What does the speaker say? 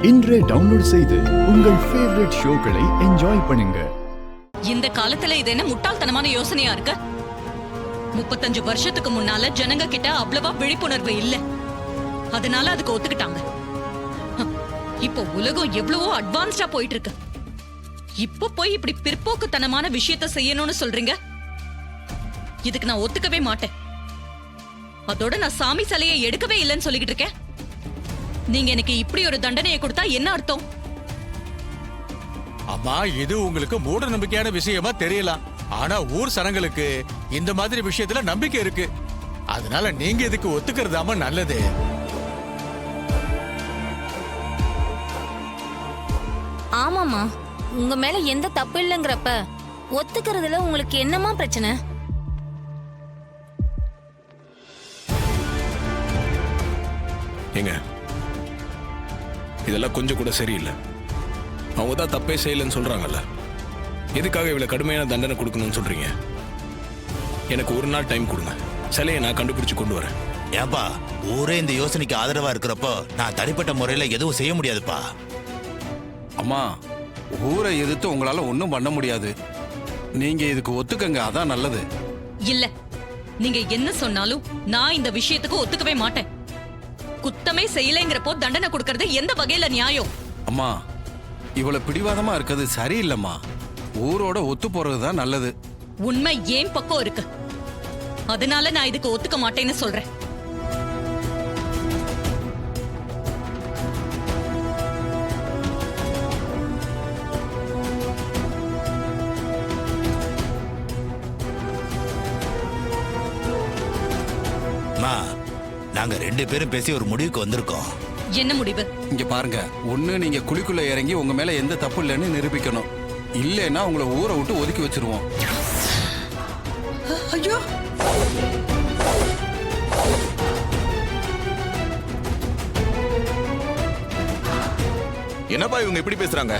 இன்றே டவுன்லோட் செய்து உங்கள் ஃபேவரட் ஷோக்களை என்ஜாய் பண்ணுங்க. இந்த காலத்துல இது என்ன முட்டாள்தனமான யோசனையா இருக்கு? 35 வருஷத்துக்கு முன்னால ஜனங்க கிட்ட அவ்வளவா விழிப்புணர்வு இல்ல, அதனால அதுக்கு ஒத்துக்கிட்டாங்க. இப்போ உலகம் எவ்வளவோ அட்வான்ஸ்டா போயிட்டு இருக்கு. இப்போ போய் இப்படி பிற்போக்குத்தனமான விஷயத்த செய்யணும்னு சொல்றீங்க? இதுக்கு நான் ஒத்துக்கவே மாட்டேன். அதோட நான் சாமி சிலையை எடுக்கவே இல்லைன்னு சொல்லிக்கிட்டு இருக்கேன். நீங்க எனக்கு இப்படி ஒரு தண்டனையை கொடுத்தா என்ன அர்த்தம்? அம்மா, இது உங்களுக்கு மூட நம்பிக்கையான விஷயமா தெரியலாம். ஆனா ஊர் சனங்களுக்கு இந்த மாதிரி விஷயத்துல நம்பிக்கை இருக்கு. அதனால நீங்க இதுக்கு ஒத்துக்கிறதாம நல்லது. ஆமாமா, உங்க மேல எந்த தப்பு இல்லைங்கிறப்ப ஒத்துக்கிறதுல உங்களுக்கு என்னமா பிரச்சனை? ஏங்க, இதெல்லாம் கொஞ்சம் கூட சரியில்லை. அவங்க தான் தப்பே செய்யலன்னு சொல்றாங்கல்ல, எதுக்காக இவ்வளவு கடுமையான தண்டனை கொடுக்கணும்னு சொல்றீங்க? எனக்கு ஒரு நாள் டைம் கொடுங்க, சிலையை நான் கண்டுபிடிச்சு கொண்டு வரேன். ஏன்பா, ஊரே இந்த யோசனைக்கு ஆதரவா இருக்கிறப்போ நான் தனிப்பட்ட முறையில எதுவும் செய்ய முடியாதுப்பா. அம்மா, ஊரை எதிர்த்து உங்களால ஒன்றும் பண்ண முடியாது. நீங்க இதுக்கு ஒத்துக்கங்க, அதான் நல்லது. இல்ல, நீங்க என்ன சொன்னாலும் நான் இந்த விஷயத்துக்கு ஒத்துக்கவே மாட்டேன். குத்தமே செய்யலைங்கிறப்போ தண்டனை கொடுக்கறது எந்த வகையில நியாயம்? அம்மா, இவ்வளவு பிடிவாதமா இருக்கிறது சரியில்லைம்மா. ஊரோட ஒத்து போறதுதான் நல்லது. உண்மை ஏன் பக்கம் இருக்கு, அதனால நான் இதுக்கு ஒத்துக்க மாட்டேன்னு சொல்றேன். நாங்க 2 பேரும் பேசி ஒரு முடிவுக்கு வந்திருக்கோம். என்ன முடிவு? இங்க பாருங்க, ஒண்ணு நீங்க குழிக்குள்ள இறங்கி உங்க மேல எந்த தப்பு இல்லைன்னு நிரூபிக்கணும். இல்லைன்னா உங்களை ஊரை விட்டு ஒதுக்கி வச்சிருவோம். ஐயோ, என்னப்பா இவங்க இப்படி பேசுறாங்க?